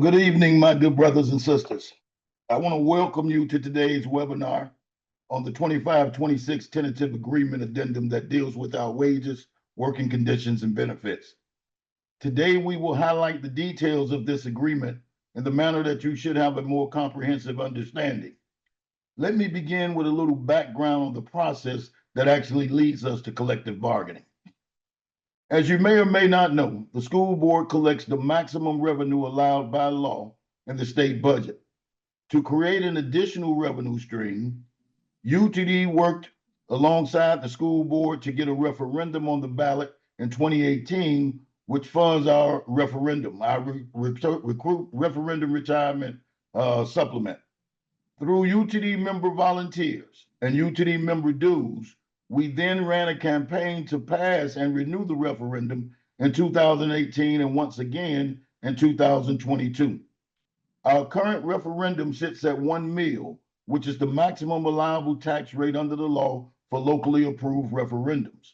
Good evening, my good brothers and sisters. I want to welcome you to today's webinar on the 25-26 tentative agreement addendum that deals with our wages, working conditions, and benefits. Today, we will highlight the details of this agreement in the manner that you should have a more comprehensive understanding. Let me begin with a little background on the process that actually leads us to collective bargaining. As you may or may not know, the school board collects the maximum revenue allowed by law in the state budget. To create an additional revenue stream, UTD worked alongside the school board to get a referendum on the ballot in 2018, which funds our referendum, our recruit referendum retirement supplement. Through UTD member volunteers and UTD member dues, we then ran a campaign to pass and renew the referendum in 2018 and once again in 2022. Our current referendum sits at 1 mil, which is the maximum allowable tax rate under the law for locally approved referendums.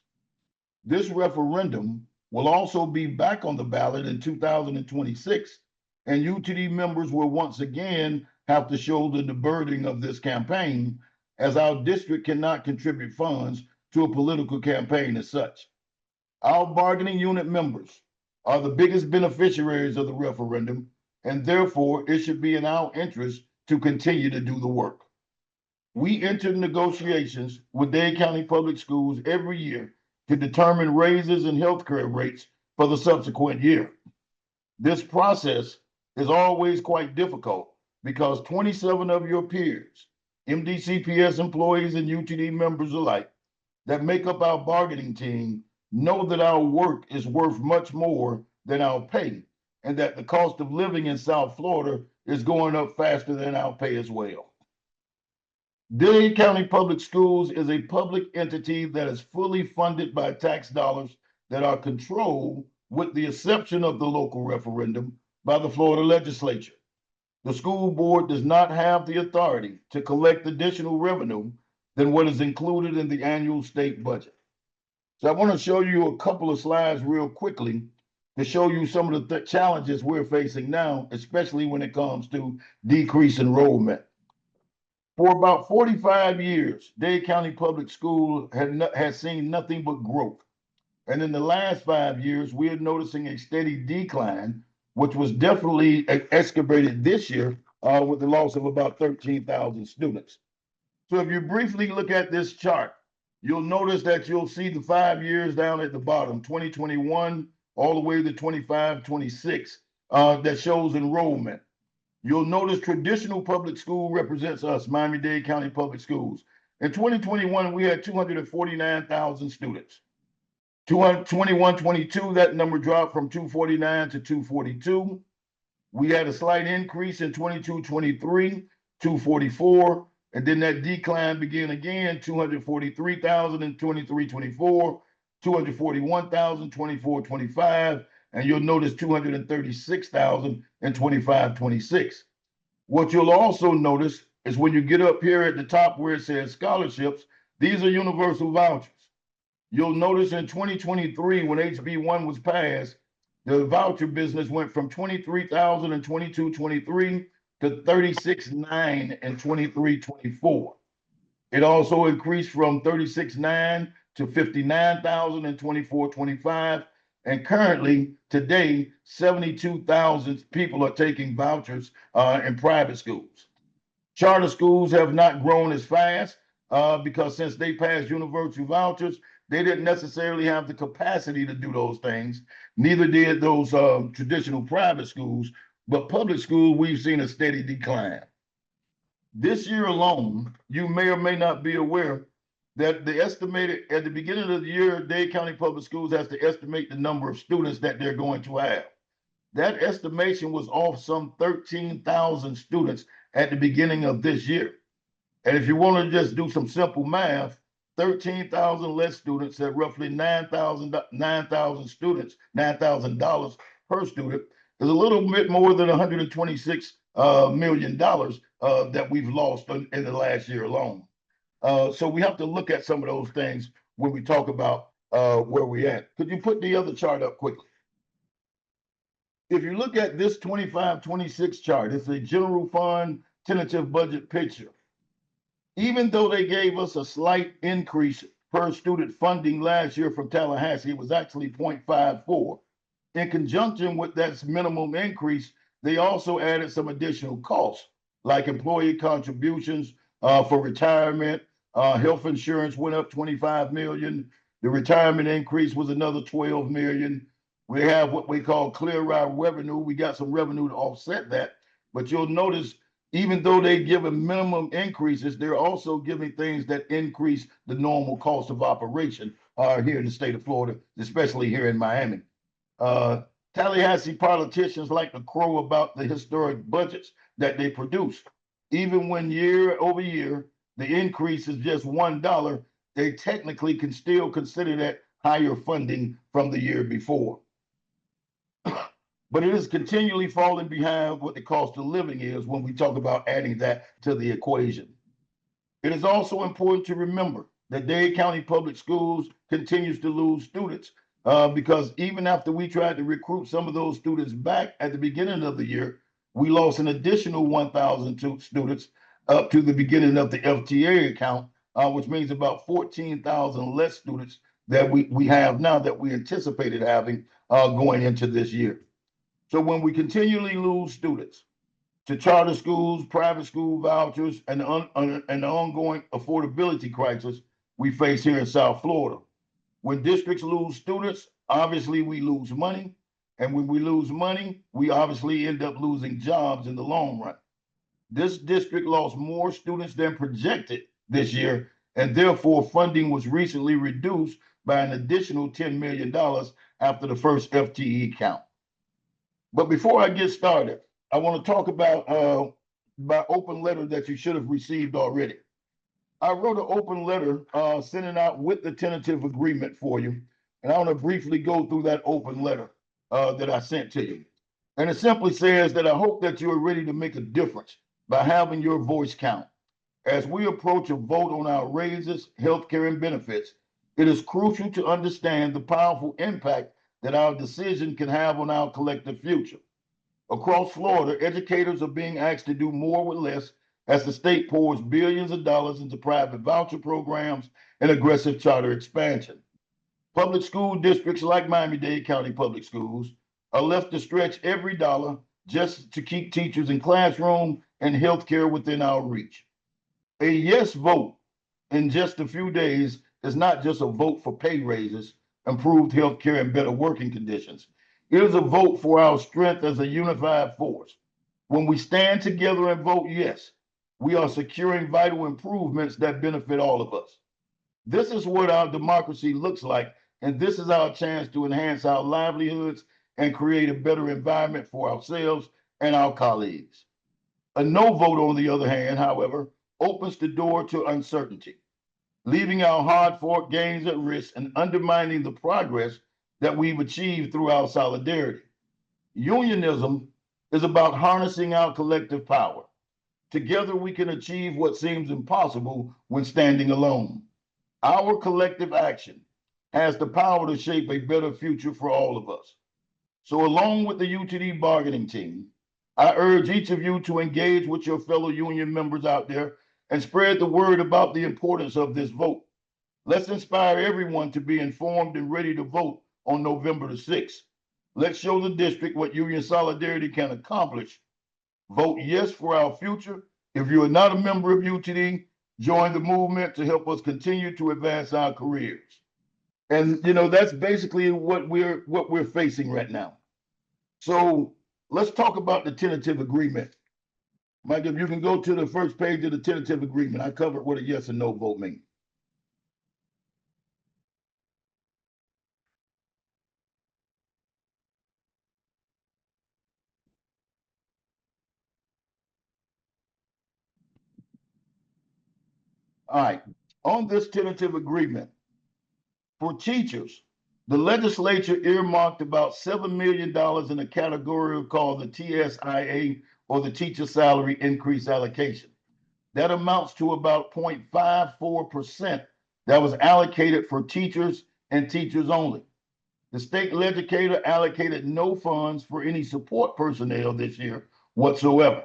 This referendum will also be back on the ballot in 2026, and UTD members will once again have to shoulder the burden of this campaign, as our district cannot contribute funds to a political campaign as such. Our bargaining unit members are the biggest beneficiaries of the referendum, and therefore it should be in our interest to continue to do the work. We enter negotiations with Dade County Public Schools every year to determine raises and healthcare rates for the subsequent year. This process is always quite difficult because 27 of your peers, MDCPS employees and UTD members alike, that make up our bargaining team know that our work is worth much more than our pay, and that the cost of living in South Florida is going up faster than our pay as well. Dade County Public Schools is a public entity that is fully funded by tax dollars that are controlled, with the exception of the local referendum, by the Florida legislature. The school board does not have the authority to collect additional revenue than what is included in the annual state budget. So I want to show you a couple of slides real quickly to show you some of the challenges we're facing now, especially when it comes to decreased enrollment. For about 45 years, Dade County Public School has seen nothing but growth. And in the last 5 years, we're noticing a steady decline, which was definitely excavated this year with the loss of about 13,000 students. So if you briefly look at this chart, you'll notice that you'll see the 5 years down at the bottom, 2021 all the way to 25-26, that shows enrollment. You'll notice traditional public school represents us, Miami-Dade County Public Schools. In 2021, we had 249,000 students. 21-22, that number dropped from 249 to 242. We had a slight increase in 22-23, 244, and then that decline began again, 243,000 in 23-24, 241,000, 24-25, and you'll notice 236,000 in 25-26. What you'll also notice is when you get up here at the top where it says scholarships, these are universal vouchers. You'll notice in 2023, when HB1 was passed, the voucher business went from 23,000 in 22-23 to 36.9 in 23-24. It also increased from 36.9 to 59,000 in 24-25. And currently, today, 72,000 people are taking vouchers in private schools. Charter schools have not grown as fast because since they passed universal vouchers, they didn't necessarily have the capacity to do those things. Neither did those traditional private schools, but public schools, we've seen a steady decline. This year alone, you may or may not be aware that the estimated at the beginning of the year, Dade County Public Schools has to estimate the number of students that they're going to have. That estimation was off some 13,000 students at the beginning of this year. And if you want to just do some simple math, 13,000 less students at roughly 9,000 students, $9,000 per student is a little bit more than $126 million that we've lost in the last year alone. So we have to look at some of those things when we talk about where we're at. Could you put the other chart up quickly? if you look at this 25-26 chart, it's a general fund tentative budget picture. Even though they gave us a slight increase per student funding last year from Tallahassee, it was actually 0.54. In conjunction with that minimum increase, they also added some additional costs, like employee contributions for retirement, health insurance went up 25 million. The retirement increase was another 12 million. We have what we call clear our revenue. We got some revenue to offset that, but you'll notice even though they give a minimum increases, they're also giving things that increase the normal cost of operation here in the state of Florida, especially here in Miami. Uh, Tallahassee politicians like to crow about the historic budgets that they produce. Even when year over year, the increase is just $1, they technically can still consider that higher funding from the year before. But it is continually falling behind what the cost of living is when we talk about adding that to the equation. It is also important to remember that Dade County Public Schools continues to lose students because even after we tried to recruit some of those students back at the beginning of the year, we lost an additional 1,000 students up to the beginning of the FTA account, which means about 14,000 less students that we have now that we anticipated having going into this year. So when we continually lose students to charter schools, private school vouchers, and the ongoing affordability crisis we face here in South Florida, when districts lose students, obviously we lose money. And when we lose money, we obviously end up losing jobs in the long run. This district lost more students than projected this year, and therefore funding was recently reduced by an additional $10 million after the first FTE count. But before I get started, I want to talk about my open letter that you should have received already. I wrote an open letter sending out with the tentative agreement for you. And I want to briefly go through that open letter that I sent to you. And it simply says that I hope that you are ready to make a difference by having your voice count. As we approach a vote on our raises, healthcare, and benefits, it is crucial to understand the powerful impact that our decision can have on our collective future. Across Florida, educators are being asked to do more with less as the state pours billions of dollars into private voucher programs and aggressive charter expansion. Public school districts like Miami-Dade County Public Schools are left to stretch every dollar just to keep teachers in classroom and healthcare within our reach. A yes vote in just a few days is not just a vote for pay raises, improved healthcare, and better working conditions. It is a vote for our strength as a unified force. When we stand together and vote yes, we are securing vital improvements that benefit all of us. This is what our democracy looks like, and this is our chance to enhance our livelihoods and create a better environment for ourselves and our colleagues. A no vote, on the other hand, however, opens the door to uncertainty, leaving our hard-fought gains at risk and undermining the progress that we've achieved through our solidarity. Unionism is about harnessing our collective power. Together, we can achieve what seems impossible when standing alone. Our collective action has the power to shape a better future for all of us. So, along with the UTD bargaining team, I urge each of you to engage with your fellow union members out there and spread the word about the importance of this vote. Let's inspire everyone to be informed and ready to vote on November the 6th. Let's show the district what union solidarity can accomplish. Vote yes for our future. If you are not a member of UTD, join the movement to help us continue to advance our careers. And that's basically what we're facing right now. So let's talk about the tentative agreement. Mike, if you can go to the first page of the tentative agreement, I covered what a yes and no vote means. All right. On this tentative agreement, for teachers, the legislature earmarked about $7 million in a category called the TSIA, or the Teacher Salary Increase Allocation. That amounts to about 0.54% that was allocated for teachers and teachers only. The state legislature allocated no funds for any support personnel this year whatsoever.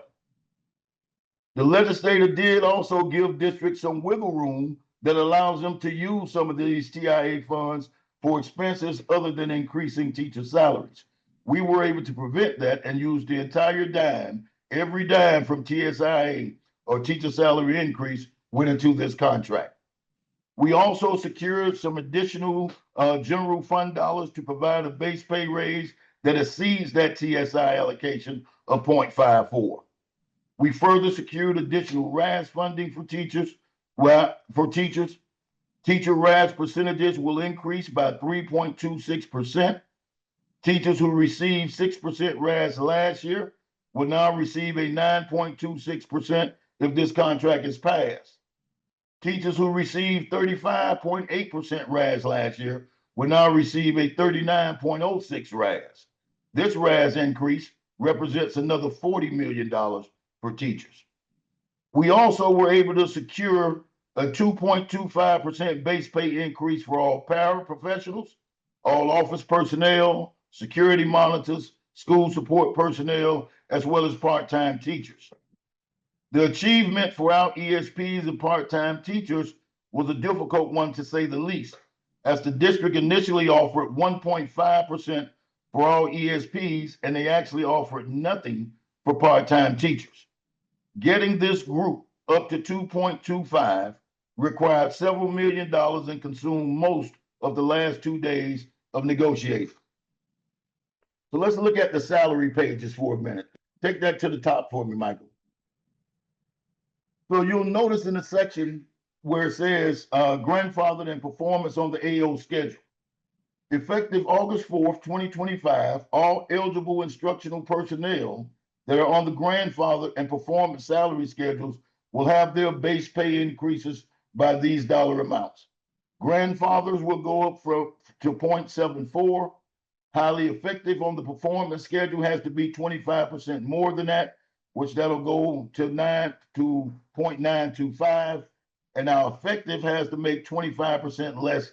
The legislature did also give districts some wiggle room that allows them to use some of these TIA funds for expenses other than increasing teacher salaries. We were able to prevent that and use the entire dime, every dime from TSIA or teacher salary increase went into this contract. We also secured some additional general fund dollars to provide a base pay raise that exceeds that TSI allocation of 0.54. We further secured additional RAS funding for teachers. Teacher RAS percentages will increase by 3.26%. Teachers who received 6% RAS last year will now receive a 9.26% if this contract is passed. Teachers who received 35.8% RAS last year will now receive a 39.06 RAS. This RAS increase represents another $40 million for teachers. We also were able to secure a 2.25% base pay increase for all paraprofessionals, all office personnel, security monitors, school support personnel, as well as part-time teachers. The achievement for our ESPs and part-time teachers was a difficult one to say the least, as the district initially offered 1.5% for all ESPs, and they actually offered nothing for part-time teachers. Getting this group up to 2.25 required several million dollars and consumed most of the last 2 days of negotiating. So let's look at the salary pages for a minute. Take that to the top for me, Michael. So you'll notice in the section where it says grandfathered and performance on the AO schedule. Effective August 4th, 2025, all eligible instructional personnel that are on the grandfather and performance salary schedules will have their base pay increases by these dollar amounts. Grandfathers will go up to 0.74. Highly effective on the performance schedule has to be 25% more than that, which that'll go to 0.925. And our effective has to make 25% less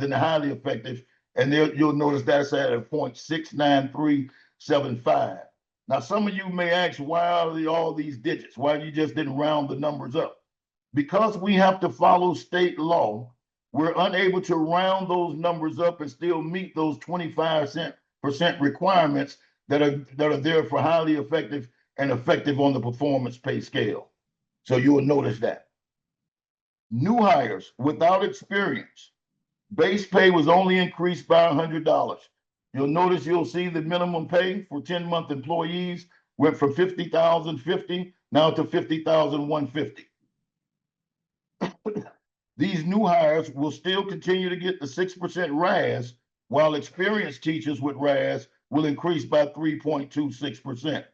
than the highly effective. And there, you'll notice that's at a 0.69375. Now, some of you may ask, why are all these digits? Why you just didn't round the numbers up? Because we have to follow state law, we're unable to round those numbers up and still meet those 25% requirements that are there for highly effective and effective on the performance pay scale. So you will notice that. New hires without experience, base pay was only increased by $100. You'll see the minimum pay for 10-month employees went from $50,050 now to $50,150. These new hires will still continue to get the 6% RAS, while experienced teachers with RAS will increase by 3.26%.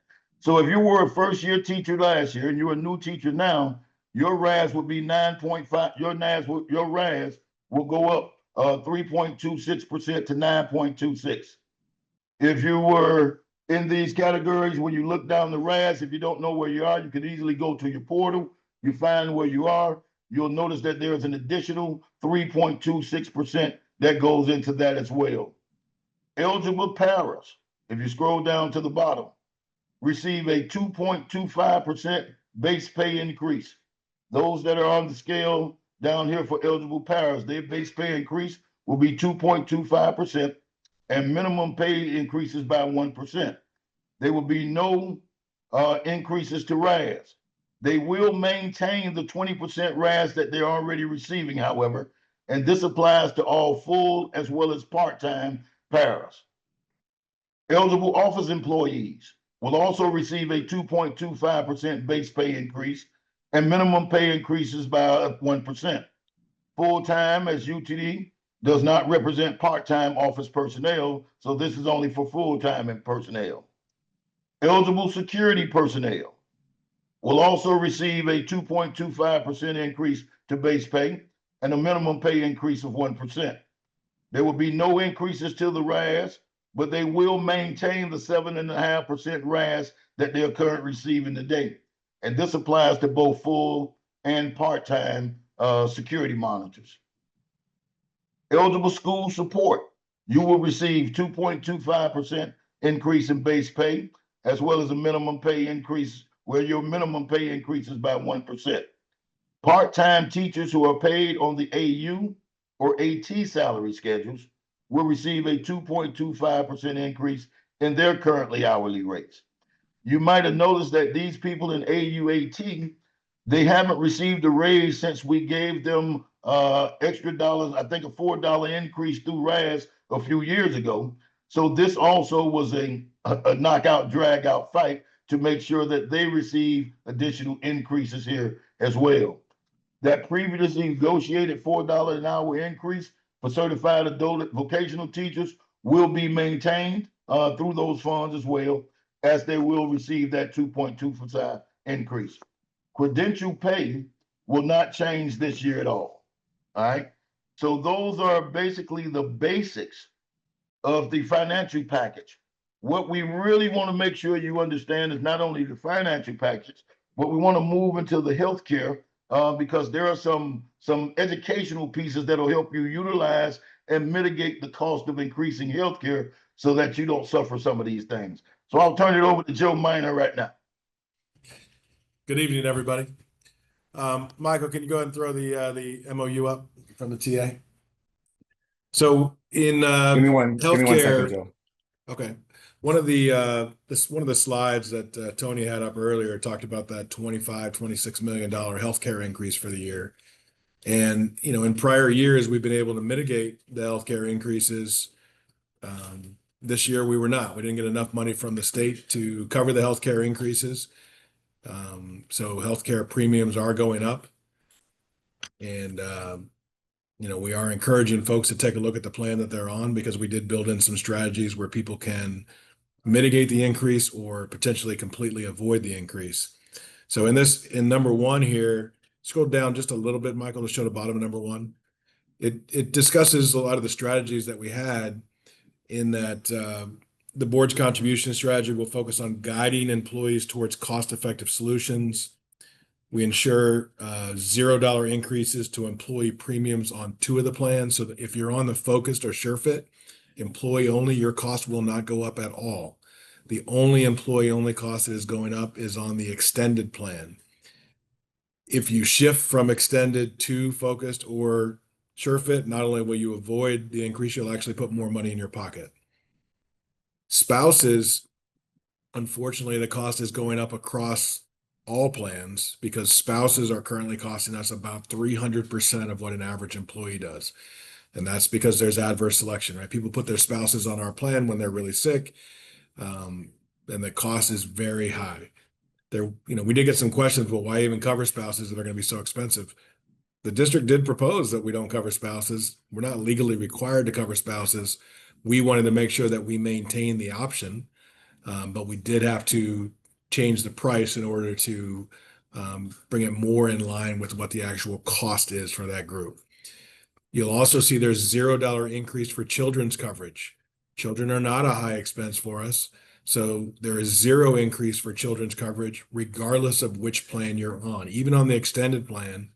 So if you were a first-year teacher last year and you're a new teacher now, your RAS would be 9.5. Your RAS will go up 3.26% to 9.26. If you were in these categories, when you look down the RAS, if you don't know where you are, you can easily go to your portal. You find where you are. You'll notice that there's an additional 3.26% that goes into that as well. Eligible paras, if you scroll down to the bottom, receive a 2.25% base pay increase. Those that are on the scale down here for eligible paras, their base pay increase will be 2.25%, and minimum pay increases by 1%. There will be no increases to RAS. They will maintain the 20% RAS that they're already receiving, however, and this applies to all full as well as part-time paras. Eligible office employees will also receive a 2.25% base pay increase and minimum pay increases by 1%. Full-time, as UTD, does not represent part-time office personnel, so this is only for full-time personnel. Eligible security personnel will also receive a 2.25% increase to base pay and a minimum pay increase of 1%. There will be no increases to the RAS, but they will maintain the 7.5% RAS that they're currently receiving today. And this applies to both full and part-time security monitors. Eligible school support You will receive 2.25% increase in base pay, as well as a minimum pay increase where your minimum pay increases by 1%. Part-time teachers who are paid on the AU or AT salary schedules will receive a 2.25% increase in their currently hourly rates. You might have noticed that these people in AUAT, they haven't received a raise since we gave them extra dollars, I think a $4 increase through RAS a few years ago. So this also was a knockout, drag out fight to make sure that they receive additional increases here as well. That previously negotiated $4 an hour increase for certified adult vocational teachers will be maintained through those funds as well, as they will receive that 2.25% increase. Credential pay will not change this year at all. All right. So those are basically the basics of the financial package. What we really want to make sure you understand is not only the financial package, but we want to move into the healthcare because there are some educational pieces that'll help you utilize and mitigate the cost of increasing healthcare so that you don't suffer some of these things. So I'll turn it over to Joe Miner right now. Good evening, everybody. Michael, can you go ahead and throw the MOU up from the TA? So in Give me one healthcare, second, Joe. okay. One of the slides that Tony had up earlier talked about that $25-26 million healthcare increase for the year. And in prior years, we've been able to mitigate the healthcare increases. This year, we were not. We didn't get enough money from the state to cover the healthcare increases. So healthcare premiums are going up. And we are encouraging folks to take a look at the plan that they're on, because we did build in some strategies where people can mitigate the increase or potentially completely avoid the increase. So in number one here, scroll down just a little bit, Michael, to show the bottom of number one. It discusses a lot of the strategies that we had in that the board's contribution strategy will focus on guiding employees towards cost-effective solutions. We ensure $0 increases to employee premiums on 2 of the plans. So that if you're on the focused or SureFit, employee only, your cost will not go up at all. The only employee only cost that is going up is on the extended plan. If you shift from extended to focused or SureFit, not only will you avoid the increase, you'll actually put more money in your pocket. Spouses, unfortunately, the cost is going up across all plans because spouses are currently costing us about 300% of what an average employee does. And that's because there's adverse selection, right? People put their spouses on our plan when they're really sick, and the cost is very high. We did get some questions, well, why even cover spouses if they're going to be so expensive? The district did propose that we don't cover spouses. We're not legally required to cover spouses. We wanted to make sure that we maintain the option, but we did have to change the price in order to bring it more in line with what the actual cost is for that group. You'll also see there's $0 increase for children's coverage. Children are not a high expense for us, so there is 0 increase for children's coverage, regardless of which plan you're on. Even on the extended plan,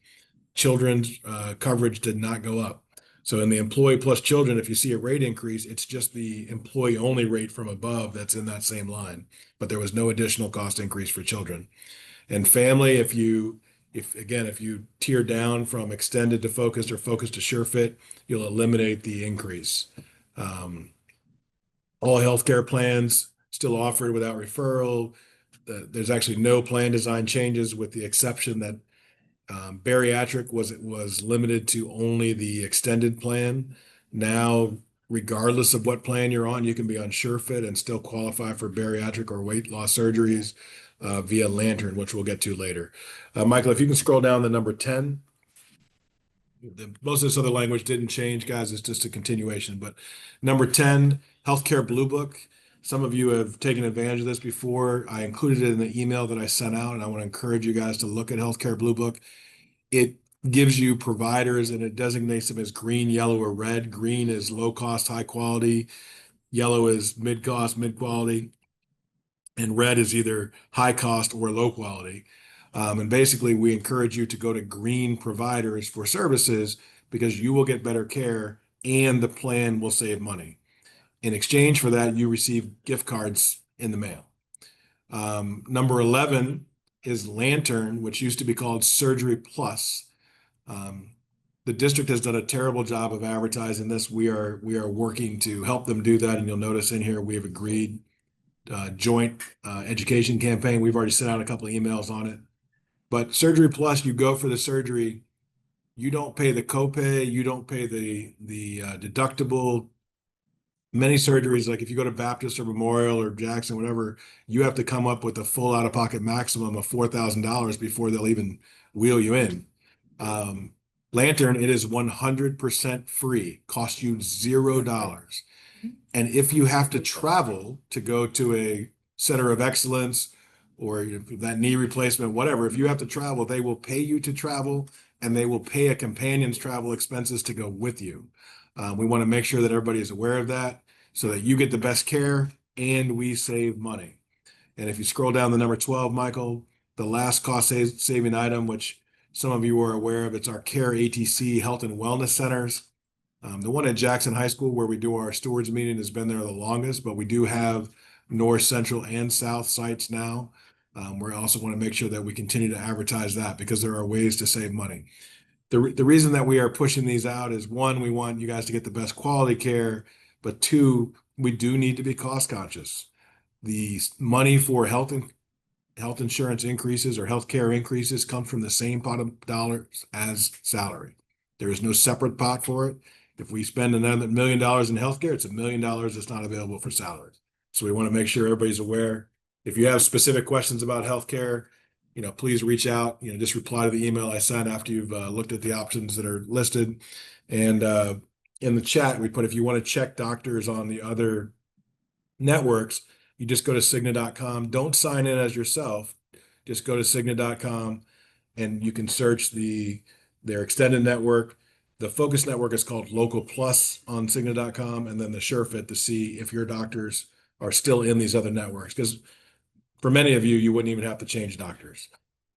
children's coverage did not go up. So in the employee plus children, if you see a rate increase, it's just the employee only rate from above that's in that same line, but there was no additional cost increase for children. And family, if you tier down from extended to focused or focused to SureFit, you'll eliminate the increase. All healthcare plans still offered without referral. There's actually no plan design changes, with the exception that bariatric was limited to only the extended plan. Now, regardless of what plan you're on, you can be on SureFit and still qualify for bariatric or weight loss surgeries via Lantern, which we'll get to later. Michael, if you can scroll down to number 10. Most of this other language didn't change, guys. It's just a continuation. But number 10, Healthcare Blue Book. Some of you have taken advantage of this before. I included it in the email that I sent out, and I want to encourage you guys to look at Healthcare Blue Book. It gives you providers, and it designates them as green, yellow, or red. Green is low cost, high quality. Yellow is mid cost, mid quality. And red is either high cost or low quality. And basically, we encourage you to go to green providers for services because you will get better care and the plan will save money. In exchange for that, you receive gift cards in the mail. Number 11 is Lantern, which used to be called Surgery Plus. The district has done a terrible job of advertising this. We are working to help them do that, and you'll notice in here we have agreed joint education campaign. We've already sent out a couple of emails on it. But Surgery Plus, you go for the surgery, you don't pay the copay, you don't pay the deductible. Many surgeries, like if you go to Baptist or Memorial or Jackson, whatever, you have to come up with a full out-of-pocket maximum of $4,000 before they'll even wheel you in. Lantern, it is 100% free, costs you $0. And if you have to travel to go to a center of excellence or that knee replacement, whatever, if you have to travel, they will pay you to travel and they will pay a companion's travel expenses to go with you. We want to make sure that everybody is aware of that so that you get the best care and we save money. And if you scroll down to number 12, Michael, the last cost-saving item, which some of you are aware of, it's our CARE ATC Health and Wellness Centers. The one at Jackson High School where we do our stewards meeting has been there the longest, but we do have north, central, and south sites now. We also want to make sure that we continue to advertise that because there are ways to save money. The reason that we are pushing these out is, one, we want you guys to get the best quality care, but two, we do need to be cost conscious. The money for health insurance increases or health care increases come from the same pot of dollars as salary. There is no separate pot for it. If we spend another $1 million in healthcare, it's $1 million that's not available for salaries. So we want to make sure everybody's aware. If you have specific questions about healthcare, please reach out. Just reply to the email I sent after you've looked at the options that are listed. And in the chat, we put, if you want to check doctors on the other networks, you just go to Cigna.com. Don't sign in as yourself. Just go to Cigna.com and you can search their extended network. The focus network is called Local Plus on Cigna.com, and then the SureFit to see if your doctors are still in these other networks. Because for many of you, you wouldn't even have to change doctors.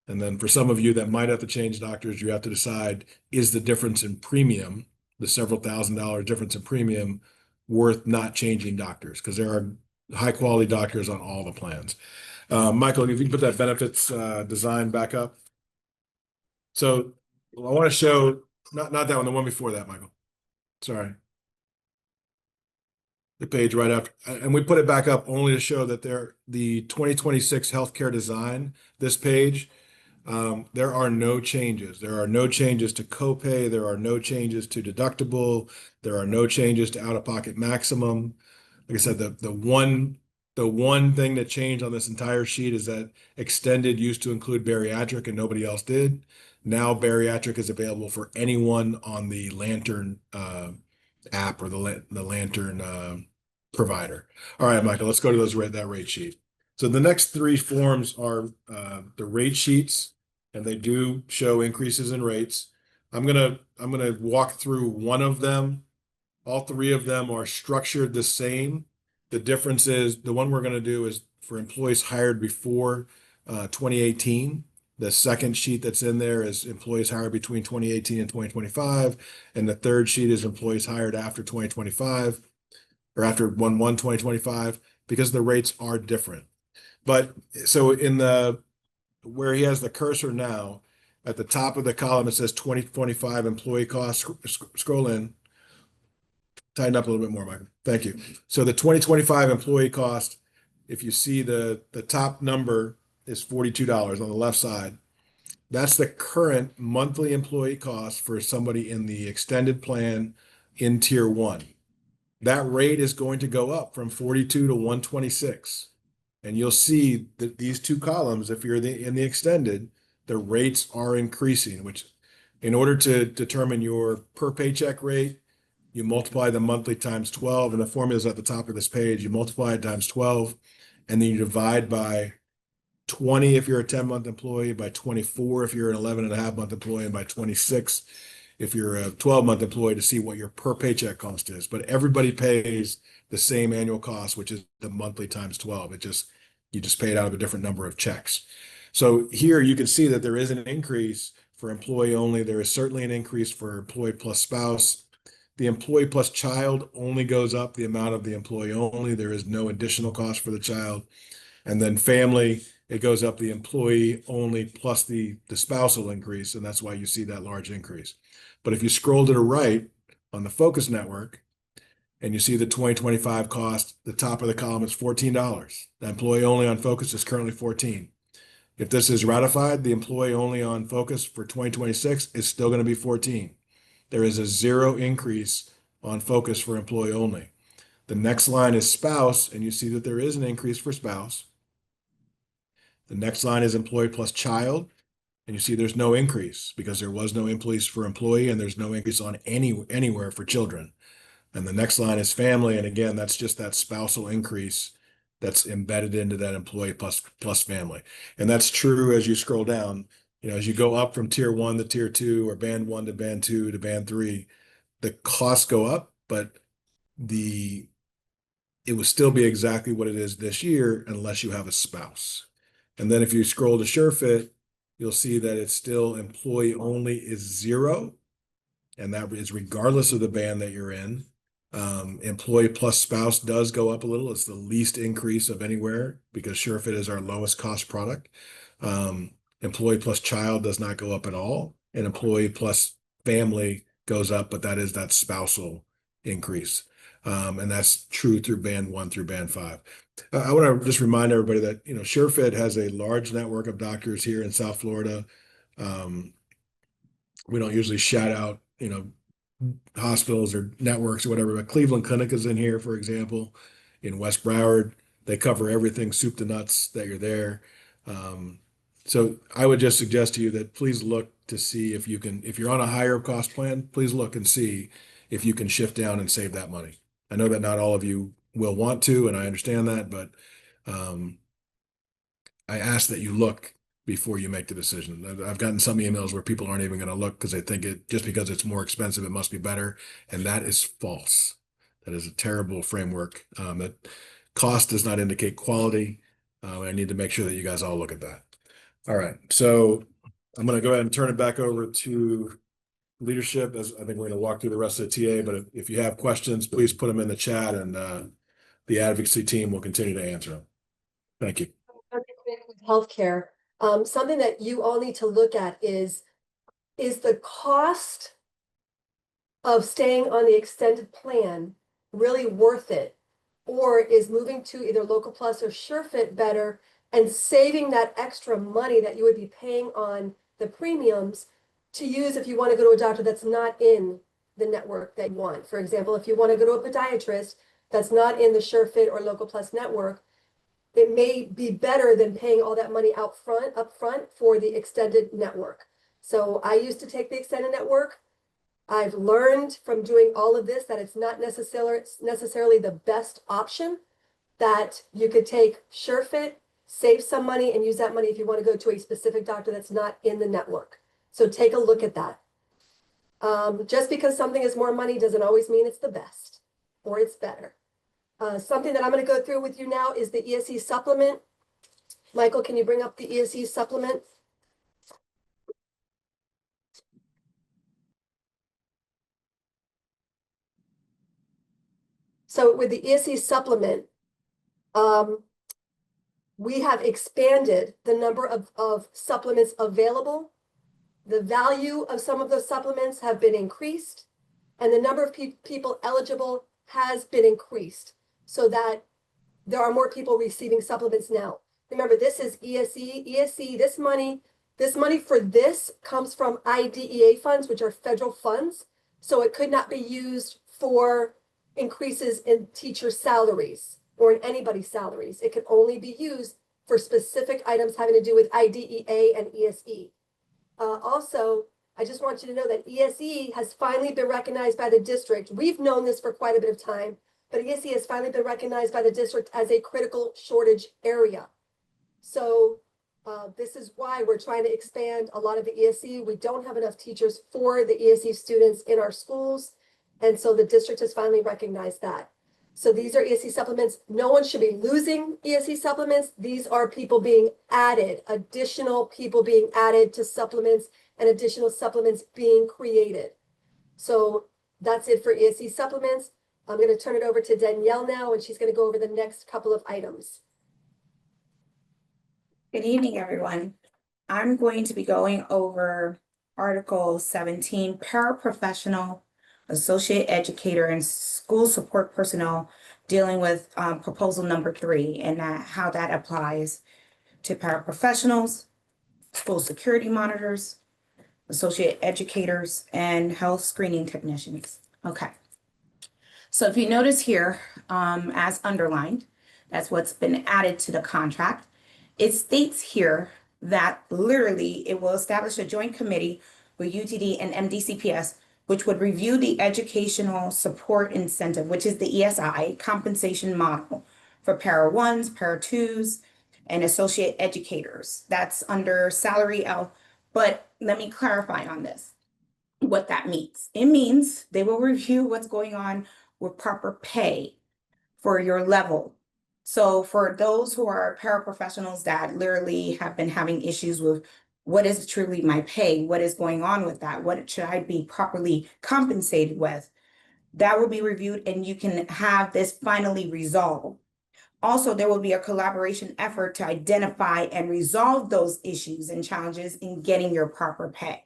And then for some of you that might have to change doctors, you have to decide, is the difference in premium, the several $1,000s difference in premium, worth not changing doctors? Because there are high quality doctors on all the plans. Michael, if you can put that benefits design back up. So I want to show, not that one, the one before that, Michael. Sorry. The page right after, and we put it back up only to show that the 2026 healthcare design, this page, there are no changes. There are no changes to copay. There are no changes to deductible. There are no changes to out-of-pocket maximum. Like I said, the one thing that changed on this entire sheet is that extended used to include bariatric and nobody else did. Now bariatric is available for anyone on the Lantern app or the Lantern provider. All right, Michael, let's go to that rate sheet. So the next three forms are the rate sheets, and they do show increases in rates. I'm gonna walk through one of them. All three of them are structured the same. The difference is the one we're going to do is for employees hired before 2018. The second sheet that's in there is employees hired between 2018 and 2025. And the third sheet is employees hired after 2025 or after 1/1/2025, because the rates are different. But so where he has the cursor now, at the top of the column, it says 2025 employee costs. Scroll in. Tighten up a little bit more, Michael. Thank you. So the 2025 employee cost, if you see the top number is $42 on the left side. That's the current monthly employee cost for somebody in the extended plan in tier 1. That rate is going to go up from 42 to 126. And you'll see that these two columns, if you're in the extended, the rates are increasing, which in order to determine your per paycheck rate, you multiply the monthly times 12, and the formula is at the top of this page. You multiply it times 12, and then you divide by 20 if you're a 10-month employee, by 24 if you're an 11.5-month employee, and by 26 if you're a 12-month employee to see what your per paycheck cost is. But everybody pays the same annual cost, which is the monthly times 12. You just pay it out of a different number of checks. So here you can see that there is an increase for employee only. There is certainly an increase for employee plus spouse. The employee plus child only goes up the amount of the employee only. There is no additional cost for the child. And then family, it goes up the employee only plus the spousal increase, and that's why you see that large increase. But if you scroll to the right on the Focus Network and you see the 2025 cost, the top of the column is $14. The employee only on Focus is currently $14. If this is ratified, the employee only on Focus for 2026 is still going to be $14. There is a zero increase on Focus for employee only. The next line is spouse, and you see that there is an increase for spouse. The next line is employee plus child, and you see there's no increase because there was no increase for employee and there's no increase on anywhere for children. And the next line is family, and again, that's just that spousal increase that's embedded into that employee plus family. And that's true as you scroll down, as you go up from tier 1 to tier 2 or band 1 to band 2 to band 3, the costs go up, but it will still be exactly what it is this year unless you have a spouse. And then if you scroll to SureFit, you'll see that it's still employee only is zero, and that is regardless of the band that you're in. Employee plus spouse does go up a little. It's the least increase of anywhere because SureFit is our lowest cost product. Employee plus child does not go up at all, and employee plus family goes up, but that is that spousal increase. And that's true through band 1 through band 5. I want to just remind everybody that, SureFit has a large network of doctors here in South Florida. We don't usually shout out, hospitals or networks or whatever, but Cleveland Clinic is in here, for example. In West Broward, they cover everything soup to nuts that you're there. So I would just suggest to you that please look to see if you're on a higher cost plan, please look and see if you can shift down and save that money. I know that not all of you will want to, and I understand that, but I ask that you look before you make the decision. I've gotten some emails where people aren't even going to look because they think just because it's more expensive, it must be better. And that is false. That is a terrible framework. That cost does not indicate quality. I need to make sure that you guys all look at that. All right. So I'm going to go ahead and turn it back over to leadership, as I think we're going to walk through the rest of the TA, but if you have questions, please put them in the chat and the advocacy team will continue to answer them. Thank you. Healthcare, something that you all need to look at is the cost of staying on the extended plan really worth it? Or is moving to either Local Plus or SureFit better and saving that extra money that you would be paying on the premiums to use if you want to go to a doctor that's not in the network that you want? For example, if you want to go to a podiatrist that's not in the SureFit or Local Plus network, it may be better than paying all that money up front for the extended network. So I used to take the extended network. I've learned from doing all of this that it's not necessarily the best option, that you could take SureFit, save some money, and use that money if you want to go to a specific doctor that's not in the network. So take a look at that. Just because something is more money doesn't always mean it's the best or it's better. Something that I'm going to go through with you now is the ESE supplement. Michael, can you bring up the ESE supplement? So with the ESE supplement, we have expanded the number of supplements available. The value of some of those supplements have been increased, and the number of people eligible has been increased so that there are more people receiving supplements now. Remember, this is ESE. ESE, this money for this comes from IDEA funds, which are federal funds. So it could not be used for increases in teacher salaries or in anybody's salaries. It can only be used for specific items having to do with IDEA and ESE. Also, I just want you to know that ESE has finally been recognized by the district. We've known this for quite a bit of time, but ESE has finally been recognized by the district as a critical shortage area. So this is why we're trying to expand a lot of the ESE. We don't have enough teachers for the ESE students in our schools. And so the district has finally recognized that. So these are ESE supplements. No one should be losing ESE supplements. These are people being added, additional people being added to supplements and additional supplements being created. So That's it for ESE supplements. I'm going to turn it over to Danielle now, and she's going to go over the next couple of items. Good evening, everyone. I'm going to be going over Article 17, paraprofessional, associate educator, and school support personnel, dealing with proposal number 3 and how that applies to paraprofessionals, school security monitors, associate educators, and health screening technicians. Okay. So if you notice here, as underlined, that's what's been added to the contract. It states here that literally it will establish a joint committee with UTD and MDCPS, which would review the educational support incentive, which is the ESI compensation model for para 1s, para 2s, and associate educators. That's under salary L. But let me clarify on this, what that means. It means they will review what's going on with proper pay for your level. So for those who are paraprofessionals that literally have been having issues with what is truly my pay, what is going on with that, what should I be properly compensated with, that will be reviewed and you can have this finally resolved. Also, there will be a collaboration effort to identify and resolve those issues and challenges in getting your proper pay.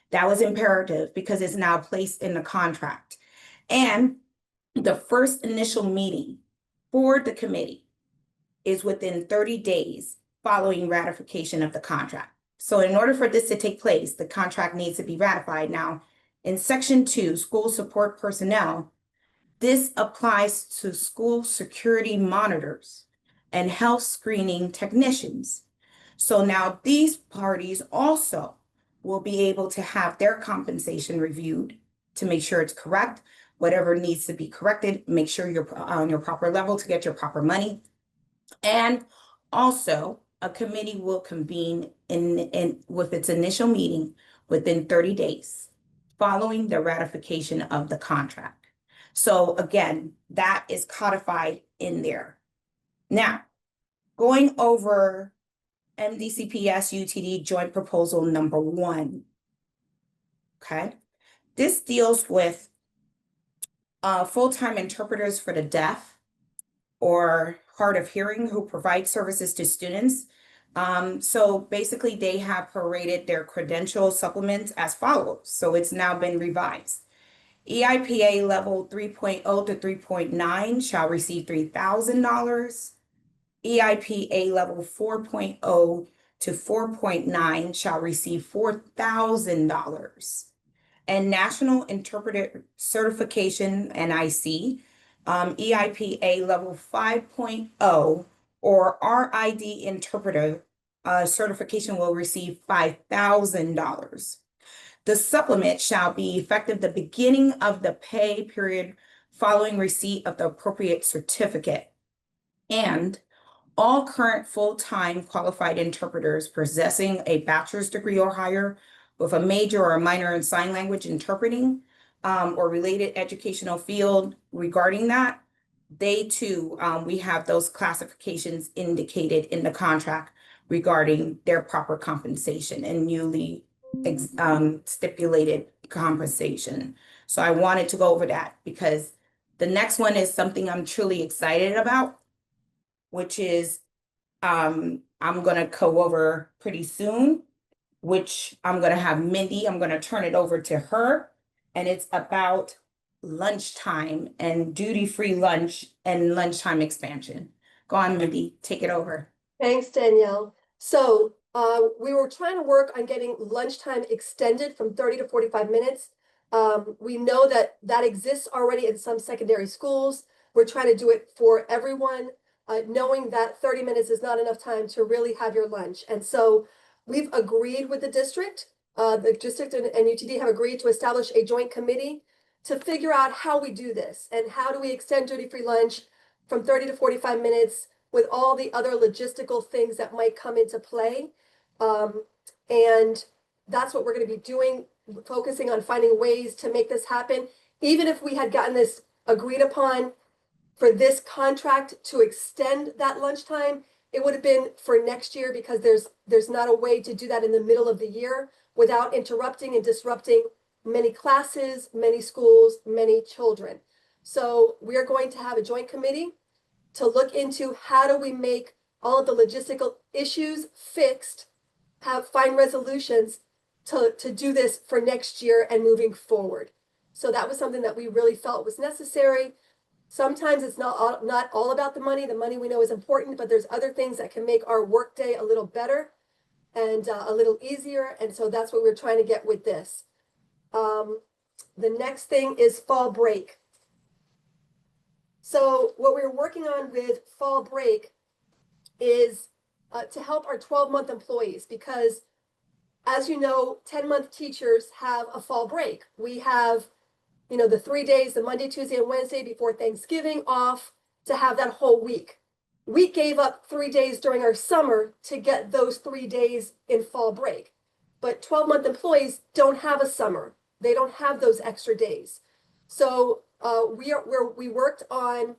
That was imperative because it's now placed in the contract. And the first initial meeting for the committee is within 30 days following ratification of the contract. So in order for this to take place, the contract needs to be ratified. Now, in Section 2, school support personnel, this applies to school security monitors and health screening technicians. So now these parties also will be able to have their compensation reviewed to make sure it's correct. Whatever needs to be corrected, make sure you're on your proper level to get your proper money. And also, a committee will convene with its initial meeting within 30 days following the ratification of the contract. So again, that is codified in there. Now, going over MDCPS UTD joint proposal number 1. Okay, this deals with full-time interpreters for the deaf or hard of hearing who provide services to students. So basically they have prorated their credential supplements as follows. So it's now been revised. EIPA level 3.0 to 3.9 shall receive $3,000. EIPA level 4.0 to 4.9 shall receive $4,000. And National Interpreter Certification, NIC, EIPA level 5.0 or RID interpreter certification will receive $5,000. The supplement shall be effective the beginning of the pay period following receipt of the appropriate certificate. And all current full-time qualified interpreters possessing a bachelor's degree or higher with a major or a minor in sign language interpreting or related educational field regarding that, they too, we have those classifications indicated in the contract regarding their proper compensation and newly stipulated compensation. So I wanted to go over that because the next one is something I'm truly excited about, which is I'm going to go over pretty soon, which I'm going to have Mindy, I'm going to turn it over to her. And it's about lunchtime and duty-free lunch and lunchtime expansion. Go on, Mindy, take it over. Thanks, Danielle. So we were trying to work on getting lunchtime extended from 30 to 45 minutes. We know that that exists already in some secondary schools. We're trying to do it for everyone, knowing that 30 minutes is not enough time to really have your lunch. And so we've agreed with the district and UTD have agreed to establish a joint committee to figure out how we do this and how do we extend duty-free lunch from 30 to 45 minutes with all the other logistical things that might come into play. And that's what we're going to be doing, focusing on finding ways to make this happen. Even if we had gotten this agreed upon for this contract to extend that lunchtime, it would have been for next year because there's not a way to do that in the middle of the year without interrupting and disrupting many classes, many schools, many children. So we are going to have a joint committee to look into how do we make all of the logistical issues fixed, find resolutions to do this for next year and moving forward. So that was something that we really felt was necessary. Sometimes it's not all about the money. The money we know is important, but there's other things that can make our workday a little better and a little easier. And so that's what we're trying to get with this. The next thing is fall break. So what we're working on with fall break is to help our 12-month employees, because as you know, 10-month teachers have a fall break. We have, the 3 days, the Monday, Tuesday, and Wednesday before Thanksgiving off to have that whole week. We gave up 3 days during our summer to get those 3 days in fall break. But 12-month employees don't have a summer. They don't have those extra days. So we worked on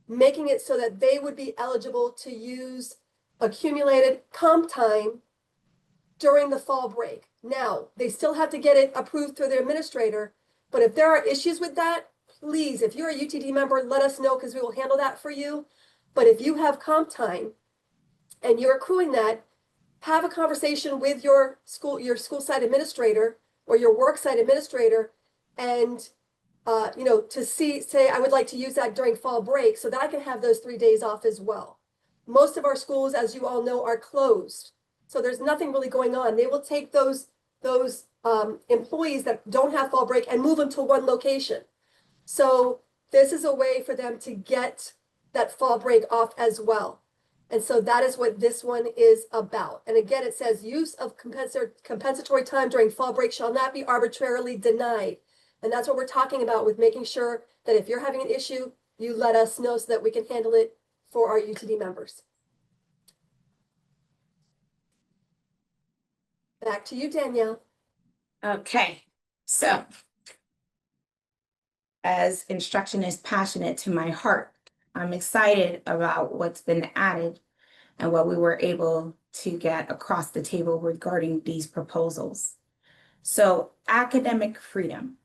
making it so that they would be eligible to use accumulated comp time during the fall break. Now, they still have to get it approved through their administrator, but if there are issues with that, please, if you're a UTD member, let us know because we will handle that for you. But if you have comp time and you're accruing that, have a conversation with your school site administrator or your work site administrator and to say, I would like to use that during fall break so that I can have those 3 days off as well. Most of our schools, as you all know, are closed. So there's nothing really going on. They will take those employees that don't have fall break and move them to one location. So this is a way for them to get that fall break off as well. And so that is what this one is about. And again, it says use of compensatory time during fall break shall not be arbitrarily denied. And that's what we're talking about with making sure that if you're having an issue, you let us know so that we can handle it for our UTD members. Back to you, Danielle. Okay, so as instruction is passionate to my heart, I'm excited about what's been added and what we were able to get across the table regarding these proposals. So academic freedom,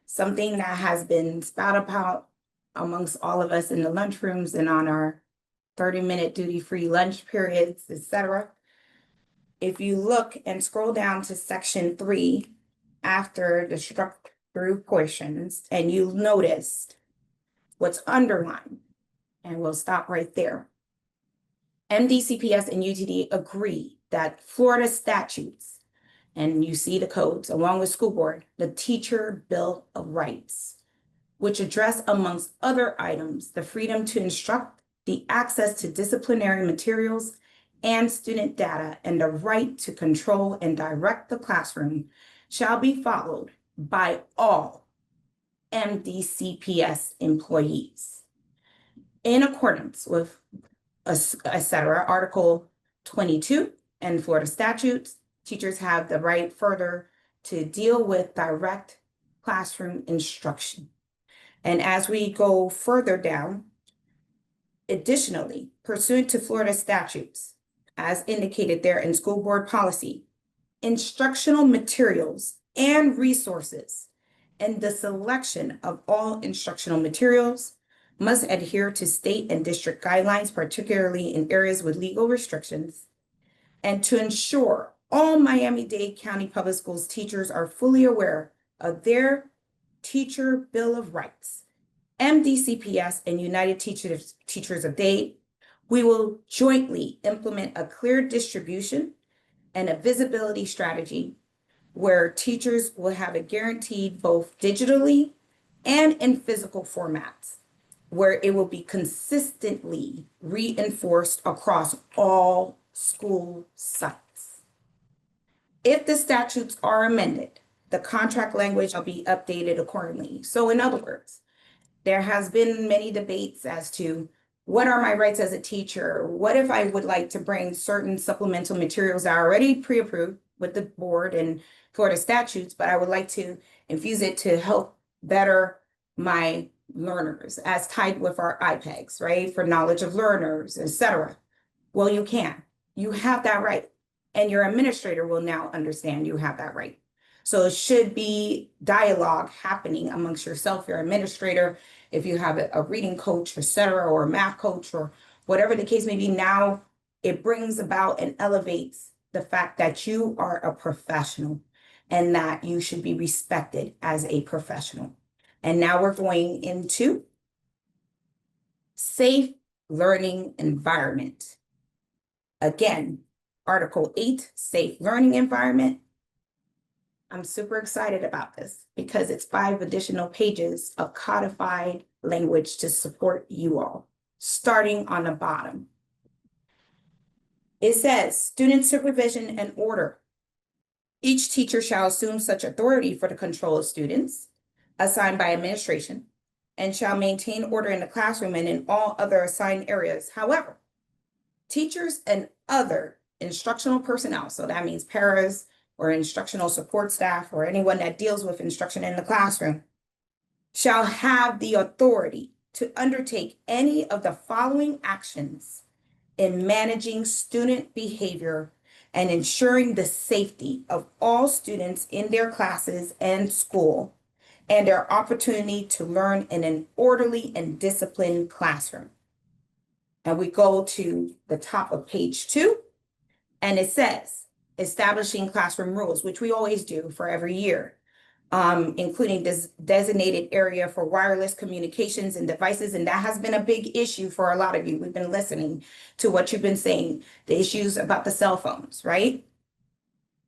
something that has been spat about amongst all of us in the lunchrooms and on our 30-minute duty-free lunch periods, etc. If you look and scroll down to section 3 after the struck through portions, and you'll notice what's underlined, and we'll stop right there. MDCPS and UTD agree that Florida statutes, and you see the codes along with school board, the Teacher Bill of Rights, which address amongst other items, the freedom to instruct, the access to disciplinary materials and student data, and the right to control and direct the classroom shall be followed by all MDCPS employees. In accordance with etc. Article 22 and Florida statutes, teachers have the right further to deal with direct classroom instruction. And as we go further down, additionally, pursuant to Florida statutes, as indicated there in school board policy, instructional materials and resources and the selection of all instructional materials must adhere to state and district guidelines, particularly in areas with legal restrictions, and to ensure all Miami-Dade County Public Schools teachers are fully aware of their Teacher Bill of Rights. MDCPS and United Teachers of Dade, we will jointly implement a clear distribution and a visibility strategy where teachers will have it guaranteed both digitally and in physical formats, where it will be consistently reinforced across all school sites. If the statutes are amended, the contract language will be updated accordingly. So in other words, there has been many debates as to what are my rights as a teacher? What if I would like to bring certain supplemental materials that are already pre-approved with the board and Florida statutes, but I would like to infuse it to help better my learners as tied with our IPEGs, right? For knowledge of learners, etc. Well, you have that right. And your administrator will now understand you have that right. So it should be dialogue happening amongst yourself, your administrator, if you have a reading coach, et cetera, or a math coach, or whatever the case may be. Now it brings about and elevates the fact that you are a professional and that you should be respected as a professional. And now we're going into safe learning environment. Again, Article 8, safe learning environment. I'm super excited about this because it's 5 additional pages of codified language to support you all, starting on the bottom. It says, student supervision and order. Each teacher shall assume such authority for the control of students assigned by administration and shall maintain order in the classroom and in all other assigned areas. However, teachers and other instructional personnel, so that means paras or instructional support staff or anyone that deals with instruction in the classroom, shall have the authority to undertake any of the following actions in managing student behavior and ensuring the safety of all students in their classes and school and their opportunity to learn in an orderly and disciplined classroom. And we go to the top of page 2, and it says, establishing classroom rules, which we always do for every year, including this designated area for wireless communications and devices. And that has been a big issue for a lot of you. We've been listening to what you've been saying, the issues about the cell phones, right?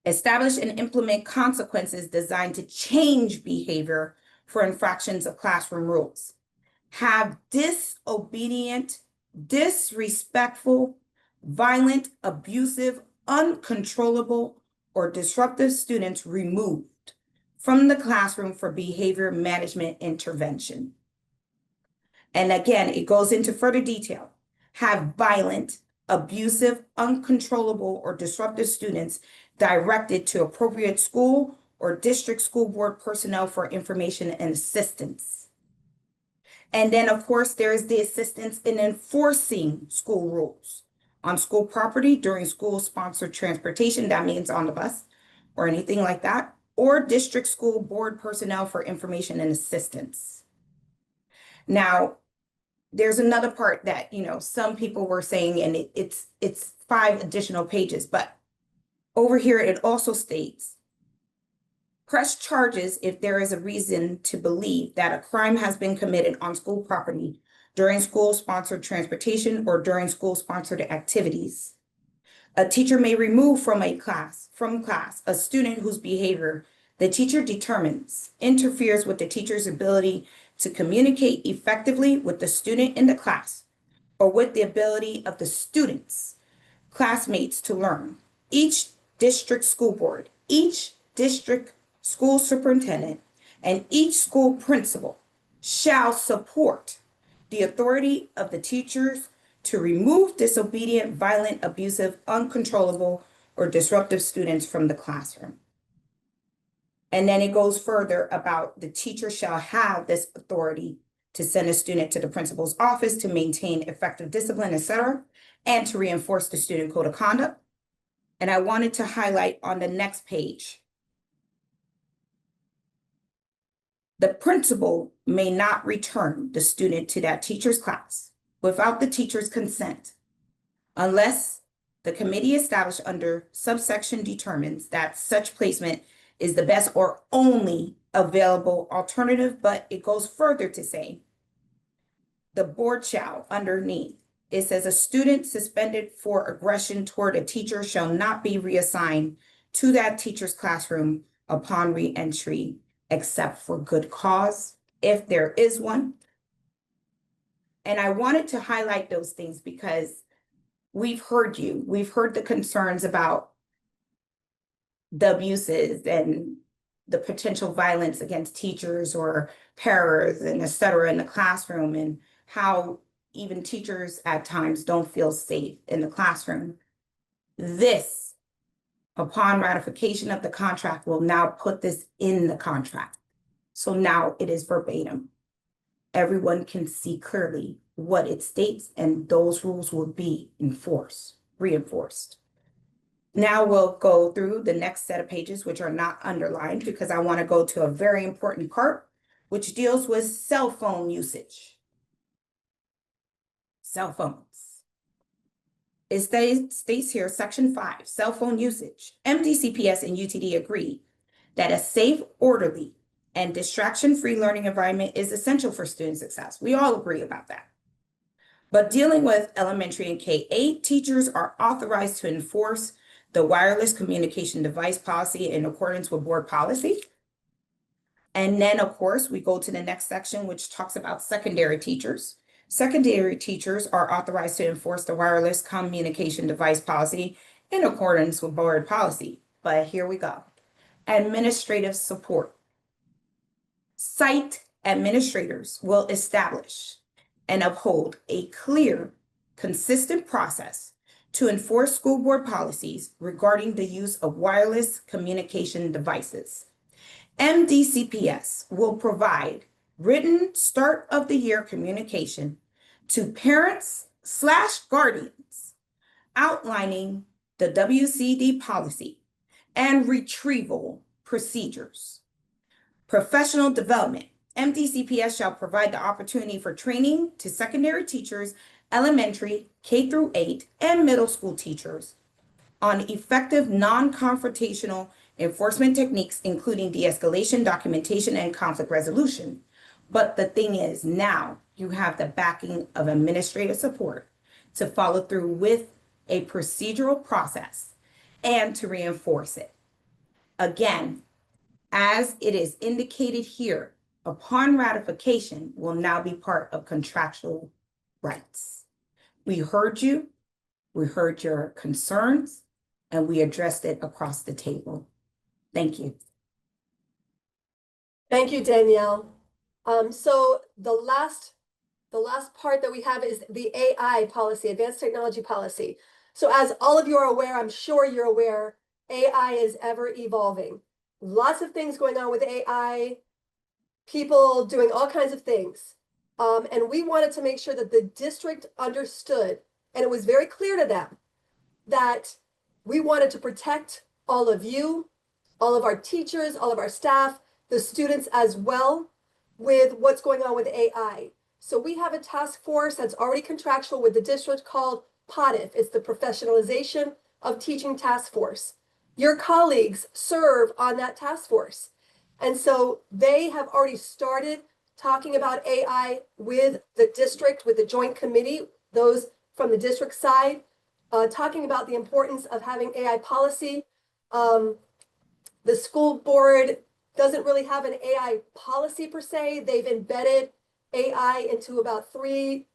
Establish and implement consequences designed to change behavior for infractions of classroom rules. Have disobedient, disrespectful, violent, abusive, uncontrollable, or disruptive students removed from the classroom for behavior management intervention. And again, it goes into further detail. Have violent, abusive, uncontrollable, or disruptive students directed to appropriate school or district school board personnel for information and assistance. And then, of course, there's the assistance in enforcing school rules on school property during school-sponsored transportation. That means on the bus or anything like that, or district school board personnel for information and assistance. Now, there's another part that, some people were saying, and it's 5 additional pages, but over here it also states, press charges if there is a reason to believe that a crime has been committed on school property during school-sponsored transportation or during school-sponsored activities. A teacher may remove from class a student whose behavior the teacher determines interferes with the teacher's ability to communicate effectively with the student in the class or with the ability of the students, classmates to learn. Each district school board, each district school superintendent, and each school principal shall support the authority of the teachers to remove disobedient, violent, abusive, uncontrollable, or disruptive students from the classroom. And then it goes further about the teacher shall have this authority to send a student to the principal's office to maintain effective discipline, etc., and to reinforce the student code of conduct. And I wanted to highlight on the next page, the principal may not return the student to that teacher's class without the teacher's consent, unless the committee established under subsection determines that such placement is the best or only available alternative. But it goes further to say, the board shall, underneath, it says a student suspended for aggression toward a teacher shall not be reassigned to that teacher's classroom upon re-entry, except for good cause, if there is one. And I wanted to highlight those things because we've heard the concerns about the abuses and the potential violence against teachers or paras and et cetera in the classroom, and how even teachers at times don't feel safe in the classroom. This, upon ratification of the contract, will now put this in the contract. So now it is verbatim. Everyone can see clearly what it states, and those rules will be reinforced. Now we'll go through the next set of pages, which are not underlined because I want to go to a very important part, which deals with cell phone usage. Cell phones. It states here, section 5, cell phone usage. MDCPS and UTD agree that a safe, orderly, and distraction-free learning environment is essential for student success. We all agree about that. But dealing with elementary and K-8, teachers are authorized to enforce the wireless communication device policy in accordance with board policy. And then, of course, we go to the next section, which talks about secondary teachers. Secondary teachers are authorized to enforce the wireless communication device policy in accordance with board policy. But here we go. Administrative support. Site administrators will establish and uphold a clear, consistent process to enforce school board policies regarding the use of wireless communication devices. MDCPS will provide written start of the year communication to parents/guardians outlining the WCD policy and retrieval procedures. Professional development. MDCPS shall provide the opportunity for training to secondary teachers, elementary, K-8, and middle school teachers on effective non-confrontational enforcement techniques, including de-escalation, documentation, and conflict resolution. But the thing is, now you have the backing of administrative support to follow through with a procedural process and to reinforce it. Again, as it is indicated here, upon ratification will now be part of contractual rights. We heard you, we heard your concerns, and we addressed it across the table. Thank you. Thank you, Danielle. So the last part that we have is the AI policy, advanced technology policy. So as all of you are aware, I'm sure you're aware, AI is ever evolving. Lots of things going on with AI, people doing all kinds of things. And we wanted to make sure that the district understood, and it was very clear to them, that we wanted to protect all of you, all of our teachers, all of our staff, the students as well, with what's going on with AI. So we have a task force that's already contractual with the district called POTIF. It's the Professionalization of Teaching Task Force. Your colleagues serve on that task force. And so they have already started talking about AI with the district, with the joint committee, those from the district side, talking about the importance of having AI policy. The school board doesn't really have an AI policy per se. They've embedded AI into about three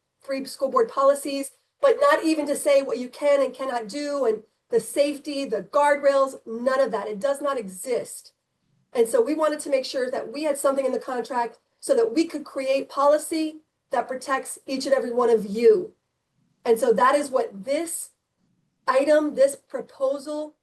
school board policies, but not even to say what you can and cannot do, and the safety, the guardrails, none of that. It does not exist. And so we wanted to make sure that we had something in the contract so that we could create policy that protects each and every one of you. And so that is what this item, this proposal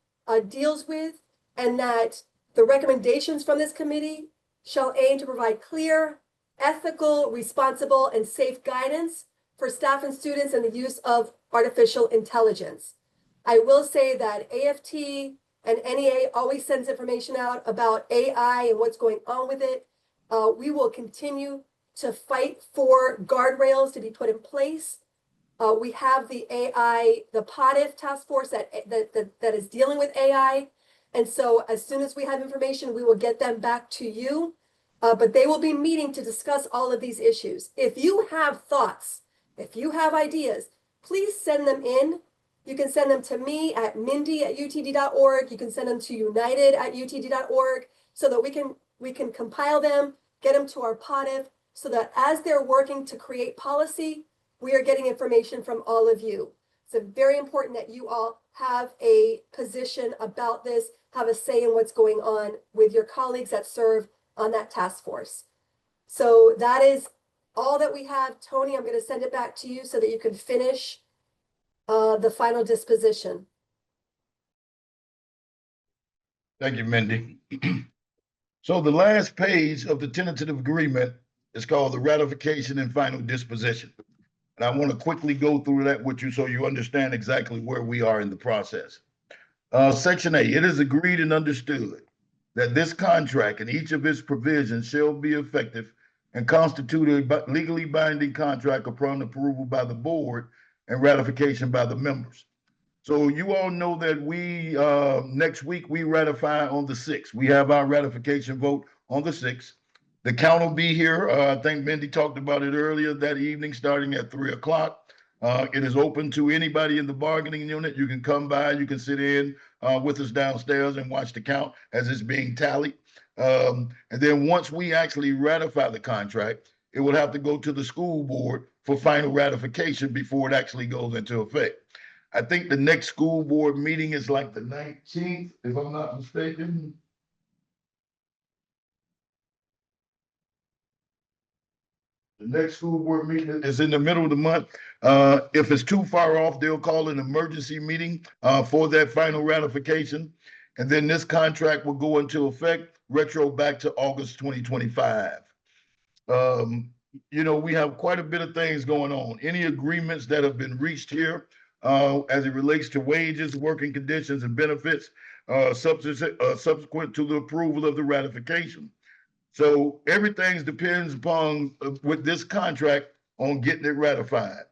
deals with, and that the recommendations from this committee shall aim to provide clear, ethical, responsible, and safe guidance for staff and students in the use of artificial intelligence. I will say that AFT and NEA always sends information out about AI and what's going on with it. We will continue to fight for guardrails to be put in place. We have the AI, the POTIF task force that is dealing with AI. And so as soon as we have information, we will get them back to you. But they will be meeting to discuss all of these issues. If you have thoughts, if you have ideas, please send them in. You can send them to me at mindy@utd.org. You can send them to united@utd.org so that we can compile them, get them to our POTIF, so that as they're working to create policy, we are getting information from all of you. It's very important that you all have a position about this, have a say in what's going on with your colleagues that serve on that task force. So that is all that we have. Tony, I'm going to send it back to you so that you can finish the final disposition. Thank you, Mindy. So the last page of the tentative agreement is called the ratification and final disposition. And I want to quickly go through that with you so you understand exactly where we are in the process. Section A, it is agreed and understood that this contract and each of its provisions shall be effective and constitute a legally binding contract upon approval by the board and ratification by the members. So you all know that we, next week, we ratify on the 6th. We have our ratification vote on the 6th. The count will be here. I think Mindy talked about it earlier that evening, starting at 3 o'clock. It is open to anybody in the bargaining unit. You can come by, you can sit in with us downstairs and watch the count as it's being tallied. And then once we actually ratify the contract, it will have to go to the school board for final ratification before it actually goes into effect. I think the next school board meeting is like the 19th, if I'm not mistaken. The next school board meeting is in the middle of the month. If it's too far off, they'll call an emergency meeting for that final ratification. And then this contract will go into effect retro back to August 2025. We have quite a bit of things going on. Any agreements that have been reached here as it relates to wages, working conditions, and benefits subsequent to the approval of the ratification. So everything depends upon with this contract on getting it ratified.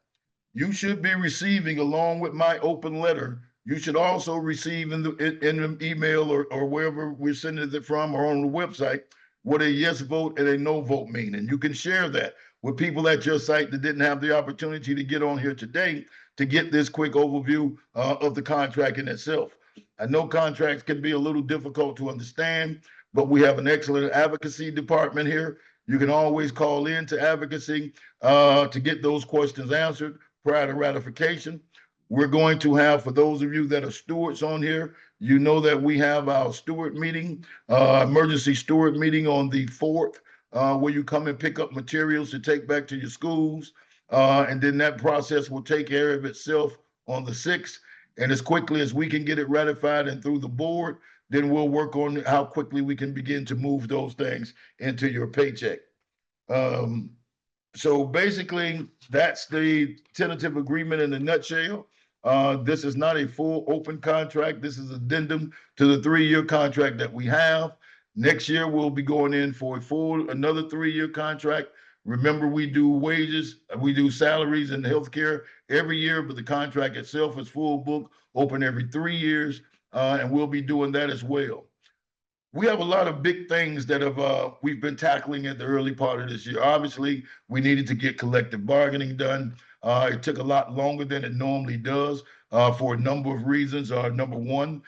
You should be receiving, along with my open letter, you should also receive in the email or wherever we're sending it from or on the website what a yes vote and a no vote mean. And you can share that with people at your site that didn't have the opportunity to get on here today to get this quick overview of the contract in itself. I know contracts can be a little difficult to understand, but we have an excellent advocacy department here. You can always call in to advocacy to get those questions answered prior to ratification. We're going to have, for those of you that are stewards on here, you know that we have our steward meeting, emergency steward meeting on the 4th, where you come and pick up materials to take back to your schools. And then that process will take care of itself on the 6th. And as quickly as we can get it ratified and through the board, then we'll work on how quickly we can begin to move those things into your paycheck. So basically, that's the tentative agreement in a nutshell. This is not a full open contract. This is addendum to the 3-year contract that we have. Next year, we'll be going in for another 3-year contract. Remember, we do wages, we do salaries and healthcare every year, but the contract itself is full book, open every 3 years, and we'll be doing that as well. We have a lot of big things that we've been tackling at the early part of this year. Obviously, we needed to get collective bargaining done. It took a lot longer than it normally does for a number of reasons. Number one,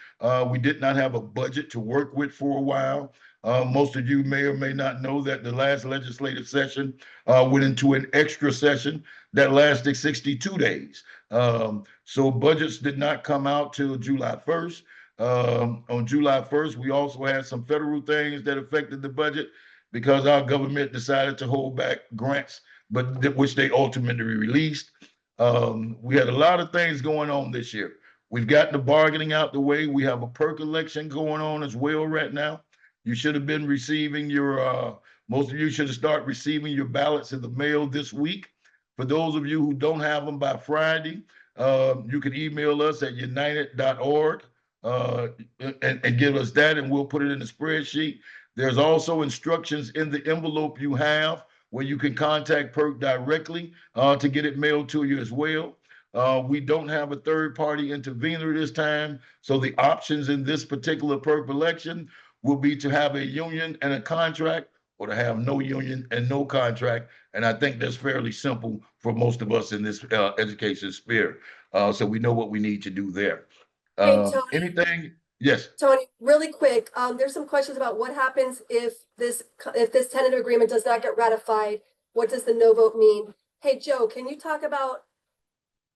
we did not have a budget to work with for a while. Most of you may or may not know that the last legislative session went into an extra session that lasted 62 days. So budgets did not come out till July 1st. On July 1st, we also had some federal things that affected the budget because our government decided to hold back grants, but which they ultimately released. We had a lot of things going on this year. We've got the bargaining out the way. We have a perk election going on as well right now. You should have been receiving most of you should have started receiving your ballots in the mail this week. For those of you who don't have them by Friday, you can email us at united.org. And give us that, and we'll put it in the spreadsheet. There's also instructions in the envelope you have where you can contact PERC directly to get it mailed to you as well. We don't have a third-party intervener this time, so the options in this particular PERC election will be to have a union and a contract, or to have no union and no contract. And I think that's fairly simple for most of us in this education sphere. So we know what we need to do there. Hey, Tony. Anything? Yes. Tony, really quick, there's some questions about what happens if this tentative agreement does not get ratified. What does the no vote mean? Hey, Joe, can you talk about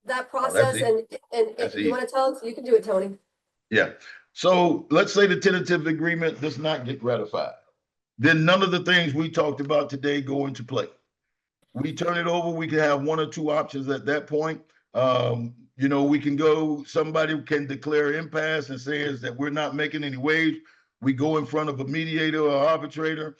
that process? And if you want to tell us, you can do it, Tony. Yeah. So let's say the tentative agreement does not get ratified. Then none of the things we talked about today go into play. We turn it over. We can have 1 or 2 options at that point. We can go, somebody can declare impasse and says that we're not making any wage. We go in front of a mediator or arbitrator.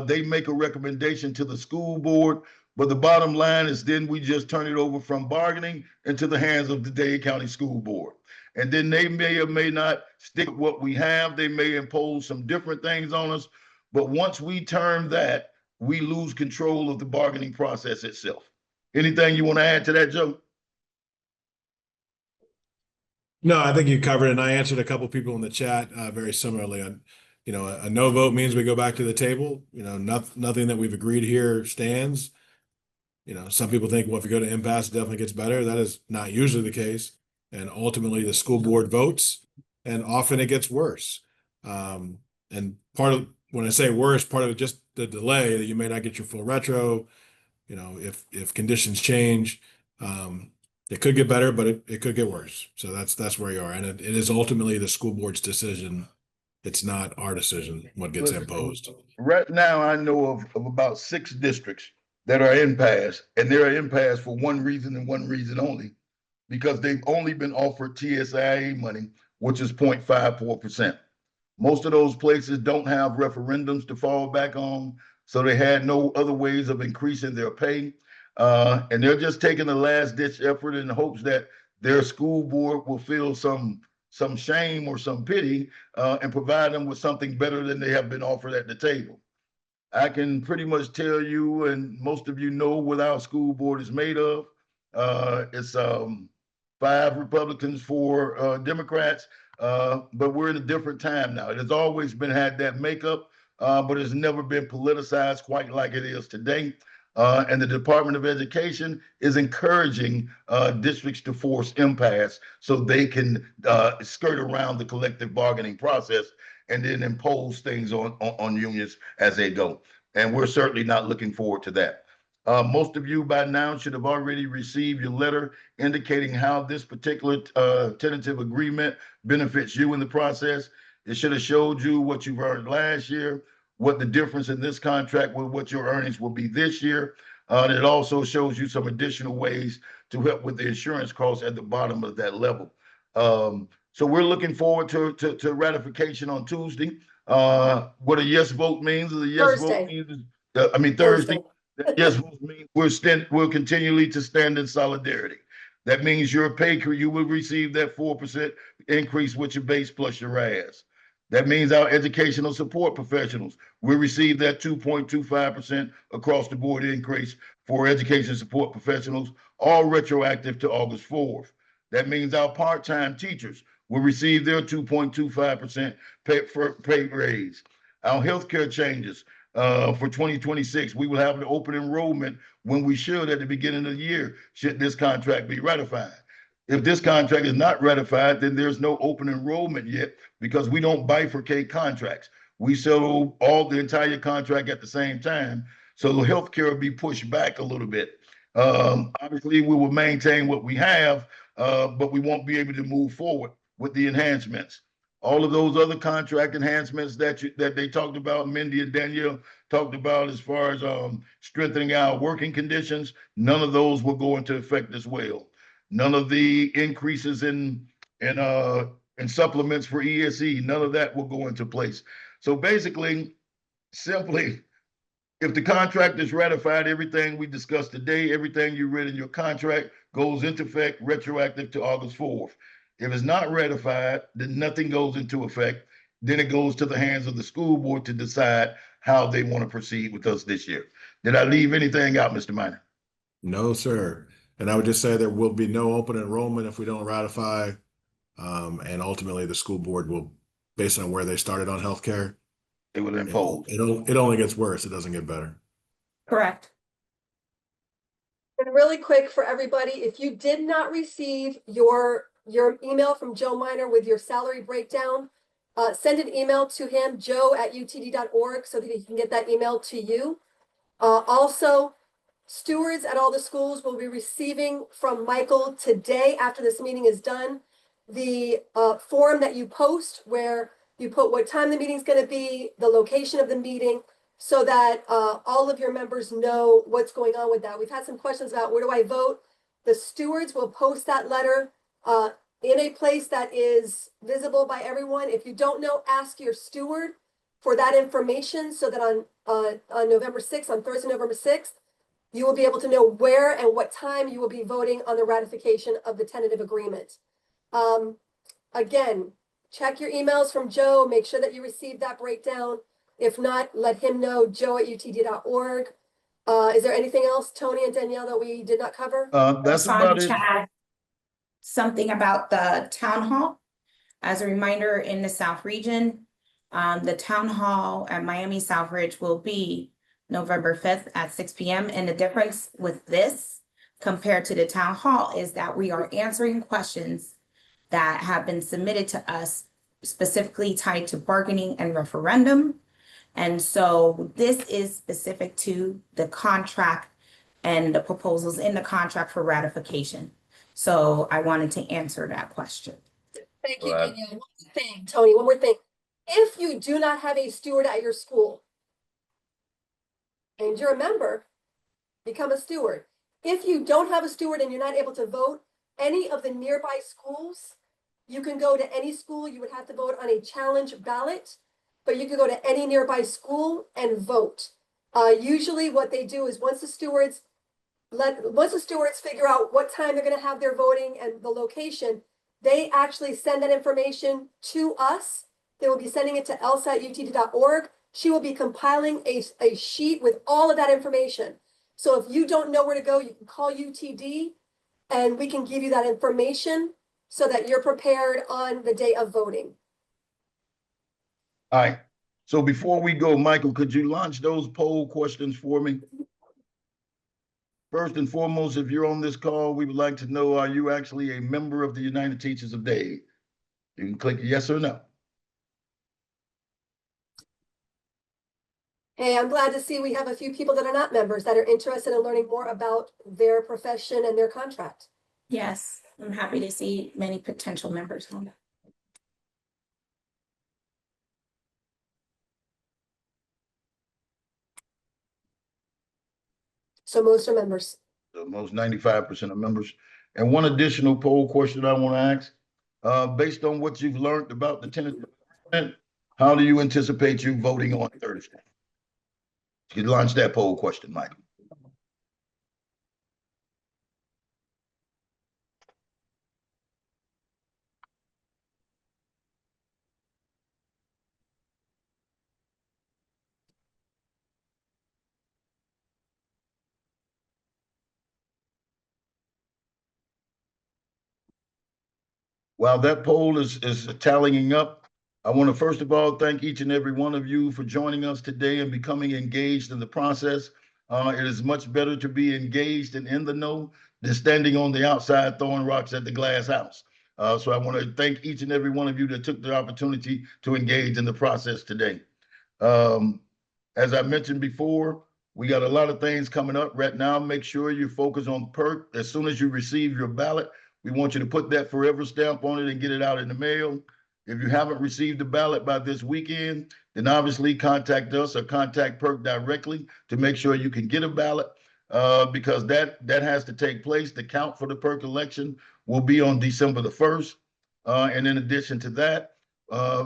They make a recommendation to the school board. But the bottom line is then we just turn it over from bargaining into the hands of the Dade County School Board. And then they may or may not stick with what we have. They may impose some different things on us. But once we term that, we lose control of the bargaining process itself. Anything you want to add to that, Joe? No, I think you covered it, and I answered a couple people in the chat very similarly. On, a no vote means we go back to the table. Nothing that we've agreed here stands. Some people think, well, if you go to impasse, it definitely gets better. That is not usually the case. And ultimately, the school board votes, and often it gets worse. And when I say worse, part of it just the delay that you may not get your full retro. If conditions change, it could get better, but it could get worse. So that's where you are, and it is ultimately the school board's decision. It's not our decision what gets imposed. Right now, I know of about 6 districts that are impasse, and they're impasse for one reason and one reason only, because they've only been offered TSIA money, which is 0.54%. Most of those places don't have referendums to fall back on, so they had no other ways of increasing their pay. And they're just taking the last ditch effort in the hopes that their school board will feel some shame or some pity and provide them with something better than they have been offered at the table. I can pretty much tell you, and most of you know what our school board is made of. It's 5 Republicans, 4 Democrats, but we're in a different time now. It has always been had that makeup, but it's never been politicized quite like it is today. And the Department of Education is encouraging districts to force impasse so they can skirt around the collective bargaining process and then impose things on unions as they go. And we're certainly not looking forward to that. Most of you by now should have already received your letter indicating how this particular tentative agreement benefits you in the process. It should have showed you what you've earned last year, what the difference in this contract with what your earnings will be this year. And it also shows you some additional ways to help with the insurance costs at the bottom of that level. So we're looking forward to ratification on Tuesday. What a yes vote means is a yes Thursday. vote means, Thursday. Yes vote means we'll continually to stand in solidarity. That means your pay, you will receive that 4% increase with your base plus your RAS. That means our educational support professionals will receive that 2.25% across the board increase for education support professionals, all retroactive to August 4th. That means our part-time teachers will receive their 2.25% pay raise. Our healthcare changes for 2026, we will have an open enrollment when we should at the beginning of the year, should this contract be ratified. If this contract is not ratified, then there's no open enrollment yet because we don't bifurcate contracts. We settle all the entire contract at the same time. So the healthcare will be pushed back a little bit. Obviously, we will maintain what we have, but we won't be able to move forward with the enhancements. All of those other contract enhancements that they talked about, Mindy and Danielle talked about as far as strengthening our working conditions, none of those will go into effect as well. None of the increases in supplements for ESE, none of that will go into place. So basically, simply, if the contract is ratified, everything we discussed today, everything you read in your contract goes into effect retroactive to August 4th. If it's not ratified, then nothing goes into effect. Then it goes to the hands of the school board to decide how they want to proceed with us this year. Did I leave anything out, Mr. Minor? No, sir. And I would just say there will be no open enrollment if we don't ratify. And ultimately, the school board will, based on where they started on healthcare, It will impose. It only gets worse. It doesn't get better. Correct. And really quick for everybody, if you did not receive your email from Joe Minor with your salary breakdown, send an email to him, joe@utd.org, so that he can get that email to you. Also, stewards at all the schools will be receiving from Michael today after this meeting is done, the form that you post where you put what time the meeting is going to be, the location of the meeting, so that all of your members know what's going on with that. We've had some questions about where do I vote? The stewards will post that letter in a place that is visible by everyone. If you don't know, ask your steward for that information so that on November 6th, on Thursday, November 6th, you will be able to know where and what time you will be voting on the ratification of the tentative agreement. again, check your emails from Joe, make sure that you receive that breakdown. If not, let him know, joe@utd.org. Is there anything else, Tony and Danielle, that we did not cover? That's Saw in about the it. chat something about the town hall. As a reminder, in the South region, the town hall at Miami Southridge will be November 5th at 6 p.m. And the difference with this compared to the town hall is that we are answering questions that have been submitted to us specifically tied to bargaining and referendum. And so this is specific to the contract and the proposals in the contract for ratification. So I wanted to answer that question. Thank you, Right. Danielle. One more thing, Tony, one more thing. If you do not have a steward at your school and you're a member, become a steward. If you don't have a steward and you're not able to vote, any of the nearby schools, you can go to any school. You would have to vote on a challenge ballot, but you can go to any nearby school and vote. Usually what they do is once the stewards figure out what time they're going to have their voting and the location, they actually send that information to us. They will be sending it to elsa@utd.org. She will be compiling a sheet with all of that information. So if you don't know where to go, you can call UTD and we can give you that information so that you're prepared on the day of voting. All right. So before we go, Michael, could you launch those poll questions for me? First and foremost, if you're on this call, we would like to know, are you actually a member of the United Teachers of Day? You can click yes or no. Hey, I'm glad to see we have a few people that are not members that are interested in learning more about their profession and their contract. Yes, I'm happy to see many potential members on that. So most are members. The most 95% of members. And one additional poll question I want to ask, based on what you've learned about the tentative agreement, how do you anticipate you voting on Thursday? You launch that poll question, Michael. While that poll is tallying up, I want to first of all thank each and every one of you for joining us today and becoming engaged in the process. It is much better to be engaged and in the know than standing on the outside throwing rocks at the glass house. So I want to thank each and every one of you that took the opportunity to engage in the process today. As I mentioned before, we got a lot of things coming up right now. Make sure you focus on PERC. As soon as you receive your ballot, we want you to put that forever stamp on it and get it out in the mail. If you haven't received the ballot by this weekend, then obviously contact us or contact PERC directly to make sure you can get a ballot, because that has to take place. The count for the PERC election will be on December the 1st. And in addition to that,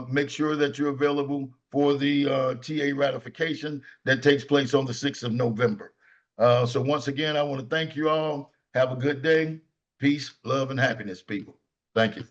make sure that you're available for the TA ratification that takes place on the 6th of November. So once again, I want to thank you all. Have a good day. Peace, love, and happiness, people. Thank you.